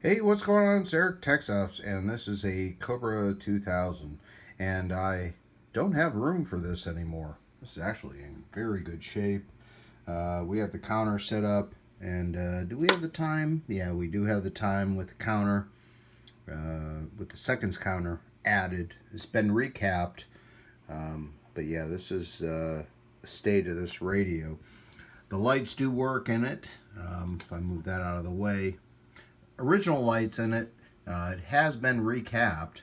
Hey, what's going on? It's Eric Texas, and this is a Cobra 2000, and I don't have room for this anymore. This is actually in very good shape. We have the counter set up, and do we have the time? Yeah, we do have the time with the counter, with the seconds counter added. It's been recapped, but yeah, this is the state of this radio. The lights do work in it. If I move that out of the way, original lights in it. It has been recapped.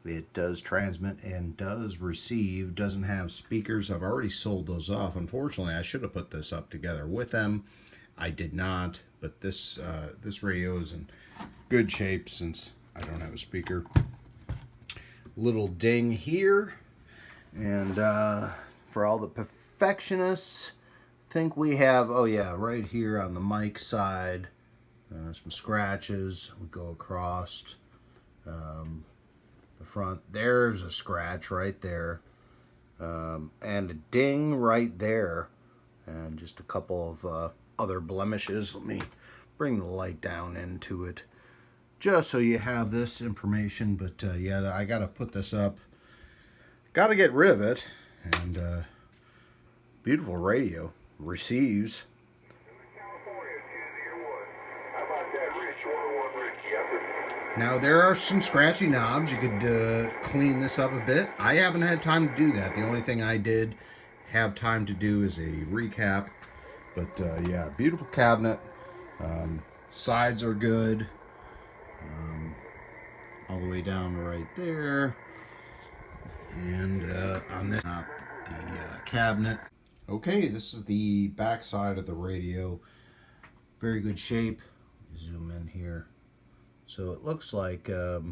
It does transmit and does receive. Doesn't have speakers. I've already sold those off. Unfortunately, I should have put this up together with them. I did not. But this radio is in good shape since I don't have a speaker. Little ding here, and for all the perfectionists, think we have. Oh yeah, right here on the mic side. Some scratches. We go across the front. There's a scratch right there. And a ding right there. And just a couple of other blemishes. Let me bring the light down into it, just so you have this information. But yeah, I got to put this up. Got to get rid of it. And beautiful radio. Receives. Now there are some scratchy knobs. You could clean this up a bit. I haven't had time to do that. The only thing I did have time to do is a recap. But yeah, beautiful cabinet. Sides are good. All the way down right there. And on this, the cabinet. Okay, this is the back side of the radio. Very good shape. Zoom in here. So it looks like the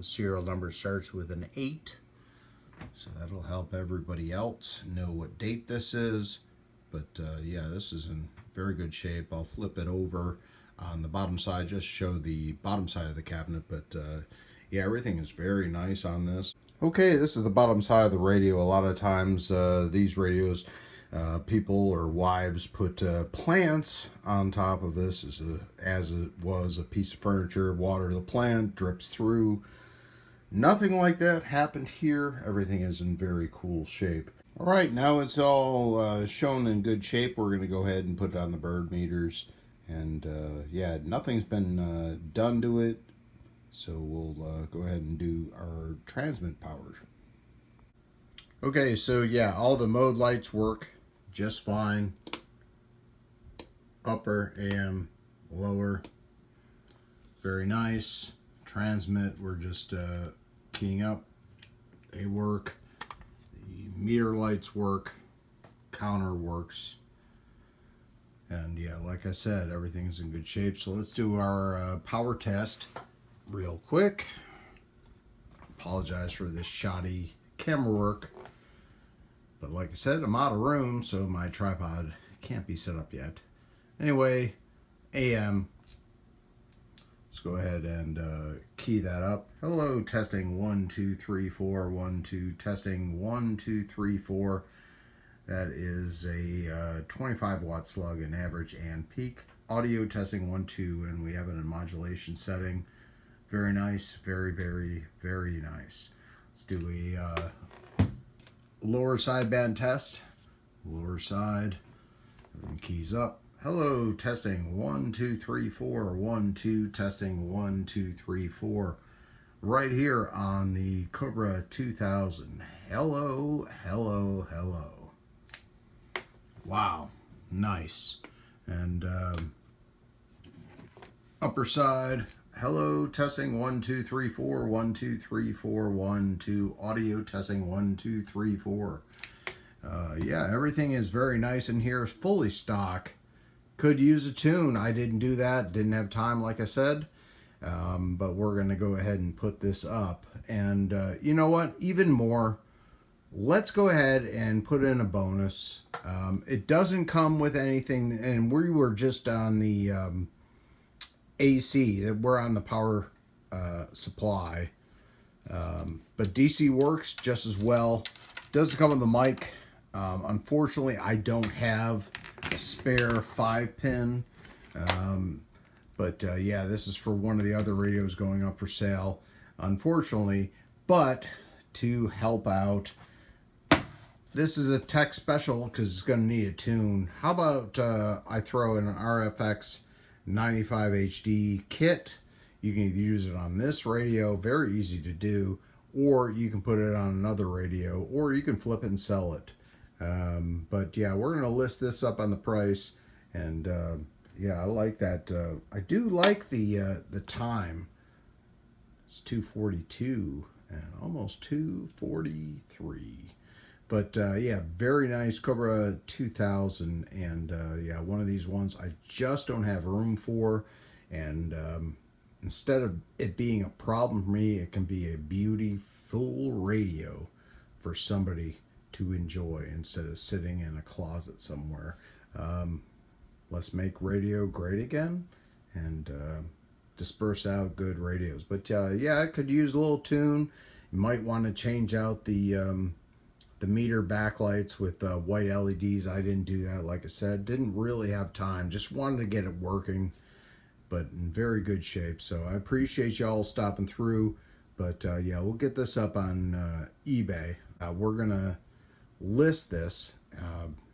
serial number starts with an 8. So that'll help everybody else know what date this is. But yeah, this is in very good shape. I'll flip it over on the bottom side, just show the bottom side of the cabinet. But yeah, everything is very nice on this. Okay, this is the bottom side of the radio. A lot of times these radios, people or wives put plants on top of this as it was a piece of furniture. Water the plant, drips through. Nothing like that happened here. Everything is in very cool shape. All right, now it's all shown in good shape. We're going to go ahead and put it on the bird meters. And yeah, nothing's been done to it. So we'll go ahead and do our transmit power. Okay, so yeah, all the mode lights work just fine. Upper, AM, lower. Very nice. Transmit, we're just keying up. They work. The meter lights work. Counter works. And yeah, like I said, everything's in good shape. So let's do our power test real quick. Apologize for this shoddy camera work. But like I said, I'm out of room, so my tripod can't be set up yet. Anyway, AM. Let's go ahead and key that up. Hello, testing 1, 2, 3, 4, 1, 2, testing 1, 2, 3, 4. That is a 25 watt slug in average and peak. Audio testing 1, 2, and we have it in modulation setting. Very nice, very, very, very nice. Let's do a lower sideband test. Lower side. Everything keys up. Hello, testing 1, 2, 3, 4. 1, 2, testing 1, 2, 3, 4. Right here on the Cobra 2000. Hello, hello, hello. Wow, nice. And upper side. Hello, testing 1, 2, 3, 4. 1, 2, 3, 4. 1, 2. Audio testing 1, 2, 3, 4. Yeah, everything is very nice in here. It's fully stock. Could use a tune. I didn't do that. Didn't have time, like I said. But we're going to go ahead and put this up. And you know what? Even more, let's go ahead and put in a bonus. It doesn't come with anything. And we were just on the AC. We're on the power supply. But DC works just as well. Doesn't come with the mic. Unfortunately, I don't have a spare 5-pin. But yeah, this is for one of the other radios going up for sale, unfortunately. But to help out, this is a tech special because it's going to need a tune. How about I throw in an RFX95HD kit? You can either use it on this radio, very easy to do, or you can put it on another radio, or you can flip it and sell it. But yeah, we're going to list this up on the price, and yeah, I like that. I do like the time. It's 2:42 and almost 2:43. But yeah, very nice Cobra 2000, and yeah, one of these ones I just don't have room for, and instead of it being a problem for me, it can be a beautiful radio for somebody to enjoy instead of sitting in a closet somewhere. Let's make radio great again, and disperse out good radios. But yeah, I could use a little tune. You might want to change out the meter backlights with white LEDs. I didn't do that, like I said. Didn't really have time. Just wanted to get it working, but in very good shape. So I appreciate y'all stopping through. But yeah, we'll get this up on eBay. We're going to list this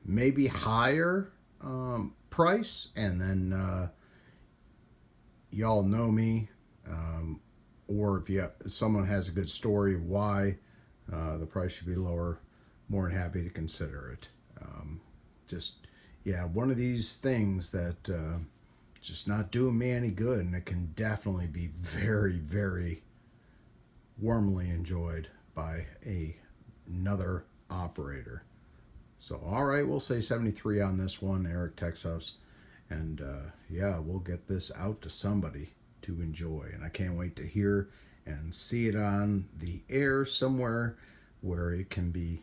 maybe higher price, and then y'all know me, or if someone has a good story why the price should be lower, more than happy to consider it. Just yeah, one of these things that just not doing me any good, and it can definitely be very, very warmly enjoyed by another operator. So all right, we'll say 73 on this one, Eric Texas, and yeah, we'll get this out to somebody to enjoy, and I can't wait to hear and see it on the air somewhere where it can be,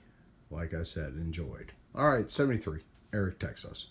like I said, enjoyed. All right, 73, Eric Texas.